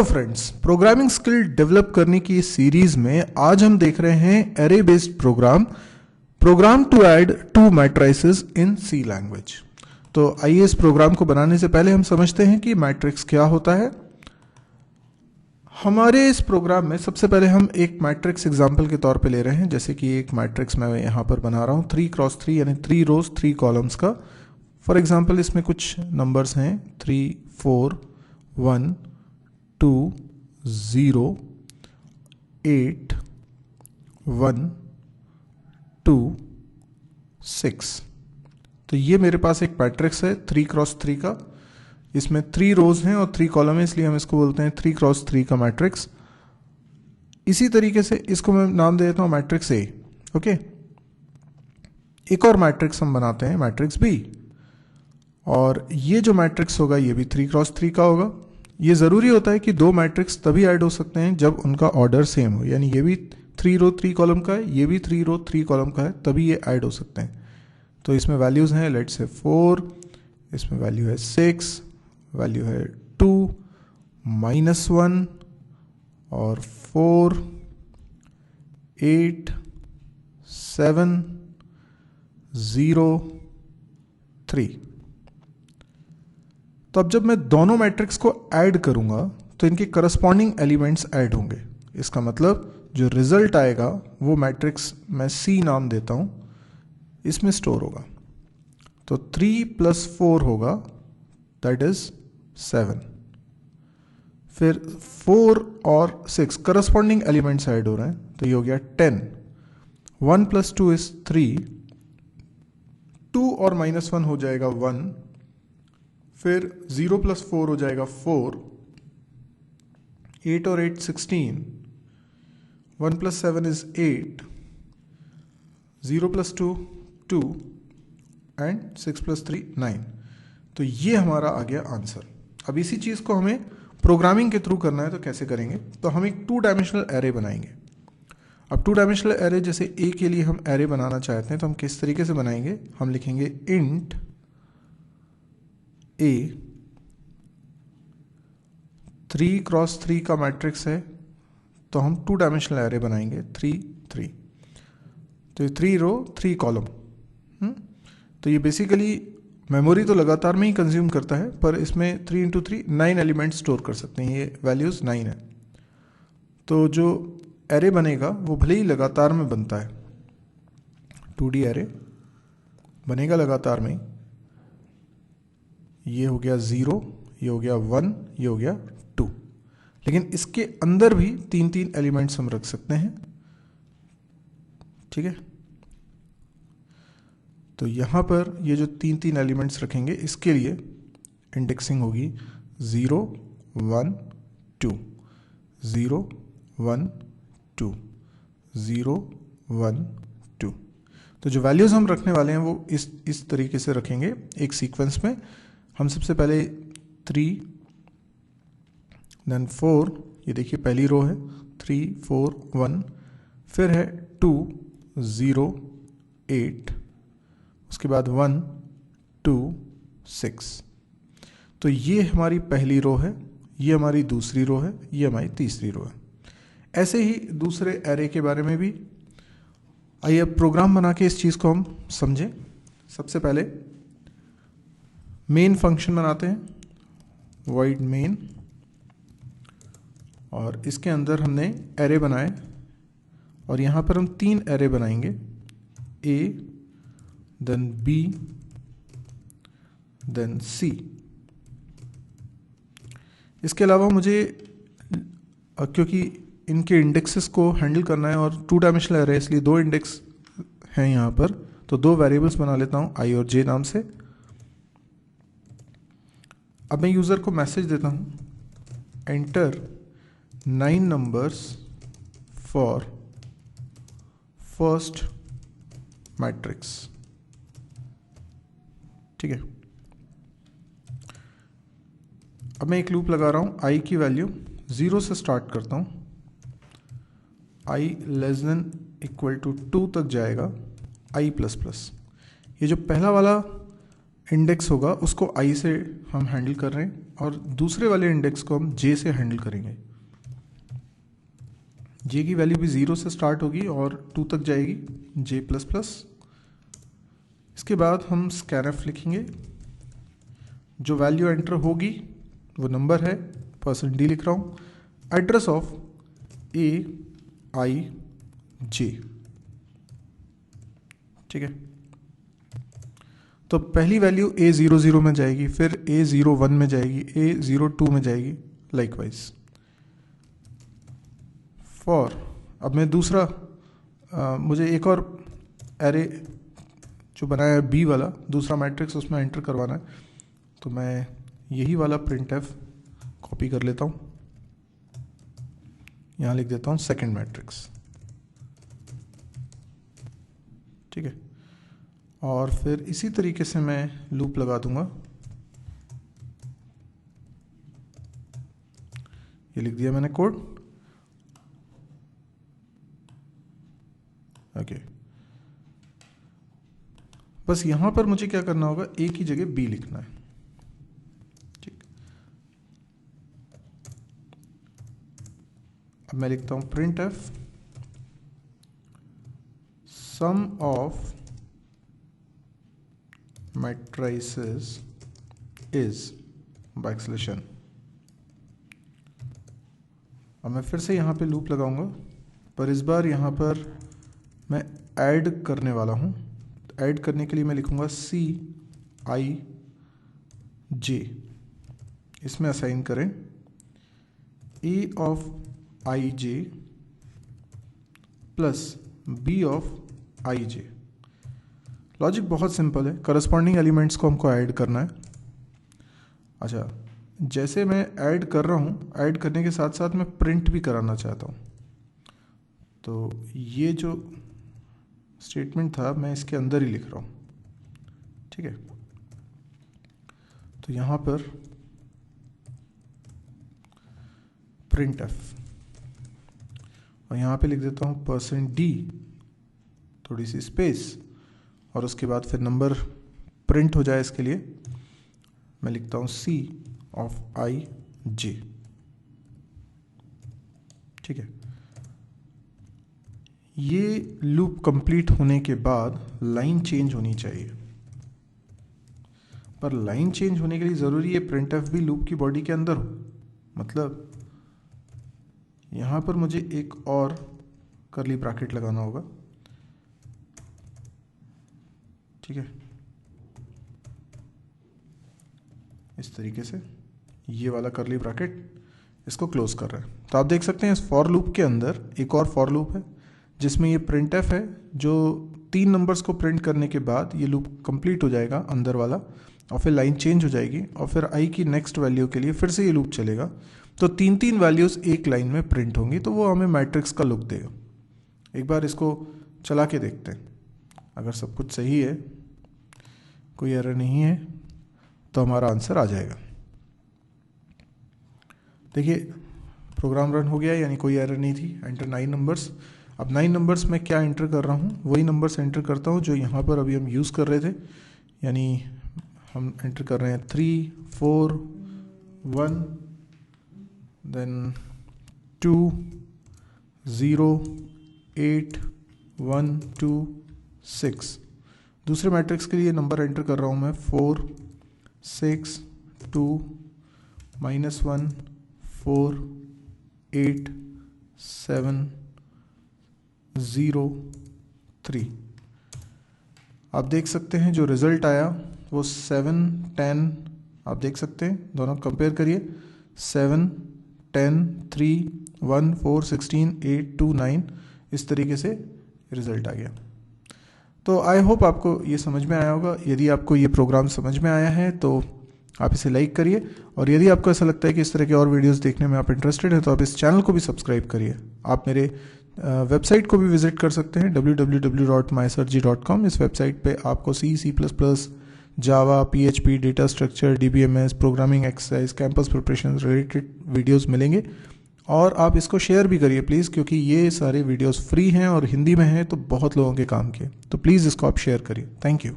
Friends, programming skill develop करने की इस सीरीज में आज हम देख रहे हैं array based program to add two matrices in C language. तो आइए इस प्रोग्राम को बनाने से पहले हम समझते हैं कि मैट्रिक्स क्या होता है। हमारे इस प्रोग्राम में सबसे पहले हम एक मैट्रिक्स एग्जांपल के तौर पे ले रहे हैं, जैसे कि एक मैट्रिक्स मैं यहाँ पर बना रहा हूँ 3x3 यानी 3 रोज 3 कॉलम्स का। फॉर एग्जांपल इसमें कुछ नंबर्स हैं 3, 4, 1, 2, 0, 8, 1, 2, 6। तो ये मेरे पास एक मैट्रिक्स है 3x3 का। इसमें 3 रोज हैं और 3 कॉलम है, इसलिए हम इसको बोलते हैं 3x3 का मैट्रिक्स। इसी तरीके से इसको मैं नाम दे देता हूं मैट्रिक्स ए। ओके, एक और मैट्रिक्स हम बनाते हैं मैट्रिक्स बी, और ये जो मैट्रिक्स होगा ये भी 3x3 का होगा। ये ज़रूरी होता है कि दो मैट्रिक्स तभी ऐड हो सकते हैं जब उनका ऑर्डर सेम हो, यानी ये भी 3 रो 3 कॉलम का है, ये भी 3 रो 3 कॉलम का है, तभी ये ऐड हो सकते हैं। तो इसमें वैल्यूज़ हैं लेट्स से 4, इसमें वैल्यू है 6, वैल्यू है 2, -1 और 4, 8, 7, 0, 3। तो अब जब मैं दोनों मैट्रिक्स को ऐड करूंगा तो इनके करस्पॉन्डिंग एलिमेंट्स ऐड होंगे। इसका मतलब जो रिजल्ट आएगा वो मैट्रिक्स मैं सी नाम देता हूं, इसमें स्टोर होगा। तो 3 + 4 होगा, दैट इज 7। फिर 4 और 6 करस्पॉन्डिंग एलिमेंट्स ऐड हो रहे हैं, तो ये हो गया 10। 1 + 2 इज 3, 2 और -1 हो जाएगा 1, फिर 0 + 4 हो जाएगा 4, 8 और 8 16, 1 + 7 इज 8, 0 + 2 2 एंड 6 + 3 9। तो ये हमारा आ गया आंसर। अब इसी चीज़ को हमें प्रोग्रामिंग के थ्रू करना है, तो कैसे करेंगे? तो हम एक 2 डायमेंशनल एरे बनाएंगे। अब 2 डायमेंशनल एरे जैसे ए के लिए हम एरे बनाना चाहते हैं, तो हम किस तरीके से बनाएंगे? हम लिखेंगे इंट ए, 3x3 का मैट्रिक्स है, तो हम 2 डायमेंशनल एरे बनाएंगे 3 3। तो ये 3 रो 3 कॉलम। तो ये बेसिकली मेमोरी तो लगातार में ही कंज्यूम करता है, पर इसमें 3 × 3 9 एलिमेंट स्टोर कर सकते हैं। ये वैल्यूज़ 9 है। तो जो एरे बनेगा वो भले ही लगातार में बनता है, 2D एरे बनेगा लगातार में। ये हो गया 0, ये हो गया 1, ये हो गया 2, लेकिन इसके अंदर भी 3 एलिमेंट्स हम रख सकते हैं। ठीक है, तो यहाँ पर ये जो 3 एलिमेंट्स रखेंगे, इसके लिए इंडेक्सिंग होगी 0 1 2, 0 1 2, 0 1 2। तो जो वैल्यूज़ हम रखने वाले हैं वो इस तरीके से रखेंगे एक सीक्वेंस में। हम सबसे पहले 3, देन 4, ये देखिए पहली रो है 3 4 1, फिर है 2 0 8, उसके बाद 1 2 6। तो ये हमारी पहली रो है, ये हमारी दूसरी रो है, ये हमारी तीसरी रो है। ऐसे ही दूसरे एरे के बारे में भी आइए अब प्रोग्राम बना के इस चीज़ को हम समझें। सबसे पहले मेन फंक्शन बनाते हैं, void main, और इसके अंदर हमने एरे बनाए, और यहाँ पर हम 3 एरे बनाएंगे, A, then B, then C। इसके अलावा मुझे क्योंकि इनके इंडेक्सेस को हैंडल करना है और 2 डायमेंशनल एरे, इसलिए 2 इंडेक्स हैं यहाँ पर, तो 2 वेरिएबल्स बना लेता हूँ I और J नाम से। अब मैं यूज़र को मैसेज देता हूँ enter 9 numbers for first matrix. ठीक है, अब मैं एक लूप लगा रहा हूँ, I की वैल्यू 0 से स्टार्ट करता हूँ, I <= 2 तक जाएगा I++। ये जो पहला वाला इंडेक्स होगा उसको i से हम हैंडल कर रहे हैं और दूसरे वाले इंडेक्स को हम j से हैंडल करेंगे। j की वैल्यू भी 0 से स्टार्ट होगी और 2 तक जाएगी j++। इसके बाद हम scanf लिखेंगे, जो वैल्यू एंटर होगी वो नंबर है, %d लिख रहा हूँ, एड्रेस ऑफ aij, ठीक है। तो पहली वैल्यू A00 में जाएगी, फिर A01 में जाएगी, A02 में जाएगी, लाइकवाइज फॉर। अब मैं दूसरा मुझे एक और एरे जो बनाया है B वाला, दूसरा मैट्रिक्स उसमें एंटर करवाना है, तो मैं यही वाला printf कॉपी कर लेता हूँ, यहाँ लिख देता हूँ सेकंड मैट्रिक्स, ठीक है। और फिर इसी तरीके से मैं लूप लगा दूंगा, ये लिख दिया मैंने कोड, ओके। बस यहां पर मुझे क्या करना होगा, ए की जगह बी लिखना है, ठीक। अब मैं लिखता हूं printf sum of matrices is backslash n। अब मैं फिर से यहाँ पे लूप लगाऊंगा, पर इस बार यहाँ पर मैं ऐड करने वाला हूँ। ऐड करने के लिए मैं लिखूंगा Cij, इसमें असाइन करें a of ij plus b of ij। Logic बहुत सिंपल है, करस्पॉन्डिंग एलिमेंट्स को हमको ऐड करना है। अच्छा, जैसे मैं ऐड कर रहा हूँ, ऐड करने के साथ साथ मैं प्रिंट भी कराना चाहता हूँ, तो ये जो स्टेटमेंट था मैं इसके अंदर ही लिख रहा हूँ, ठीक है। तो यहाँ पर printf और यहाँ पे लिख देता हूँ %d, थोड़ी सी स्पेस, और उसके बाद फिर नंबर प्रिंट हो जाए इसके लिए मैं लिखता हूँ C ऑफ ij, ठीक है। ये लूप कंप्लीट होने के बाद लाइन चेंज होनी चाहिए, पर लाइन चेंज होने के लिए ज़रूरी है printf भी लूप की बॉडी के अंदर हो। मतलब यहाँ पर मुझे एक और कर्ली ब्रैकेट लगाना होगा, ठीक है, इस तरीके से ये वाला कर्ली ब्रैकेट इसको क्लोज कर रहा है। तो आप देख सकते हैं इस फॉर लूप के अंदर एक और फॉर लूप है जिसमें ये printf है, जो 3 नंबर्स को प्रिंट करने के बाद ये लूप कंप्लीट हो जाएगा अंदर वाला, और फिर लाइन चेंज हो जाएगी और फिर i की नेक्स्ट वैल्यू के लिए फिर से ये लूप चलेगा। तो 3 वैल्यूज एक लाइन में प्रिंट होंगी, तो वो हमें मैट्रिक्स का लुक देगा। एक बार इसको चला के देखते हैं, अगर सब कुछ सही है, कोई एरर नहीं है, तो हमारा आंसर आ जाएगा। देखिए प्रोग्राम रन हो गया, यानी कोई एरर नहीं थी। Enter 9 numbers. अब 9 नंबर्स में क्या एंटर कर रहा हूँ, वही नंबर्स एंटर करता हूँ जो यहाँ पर अभी हम यूज़ कर रहे थे, यानी हम एंटर कर रहे हैं 3 4 1 देन 2 0 8 1 2 6। दूसरे मैट्रिक्स के लिए नंबर एंटर कर रहा हूँ मैं 4 6 2 -1 4 8 7 0 3। आप देख सकते हैं जो रिजल्ट आया वो 7 10, आप देख सकते हैं, दोनों कंपेयर करिए, 7 10 3 1 4 16 8 2 9, इस तरीके से रिजल्ट आ गया। तो आई होप आपको ये समझ में आया होगा। यदि आपको ये प्रोग्राम समझ में आया है तो आप इसे लाइक करिए, और यदि आपको ऐसा लगता है कि इस तरह के और वीडियोस देखने में आप इंटरेस्टेड हैं तो आप इस चैनल को भी सब्सक्राइब करिए। आप मेरे वेबसाइट को भी विजिट कर सकते हैं www.mysirji.com। इस वेबसाइट पे आपको C++, जावा, PHP, data structure, DBMS, programming exercise, campus preparation related videos मिलेंगे। और आप इसको शेयर भी करिए प्लीज़, क्योंकि ये सारे वीडियोस फ्री हैं और हिंदी में हैं, तो बहुत लोगों के काम के, तो प्लीज़ इसको आप शेयर करिए। Thank you.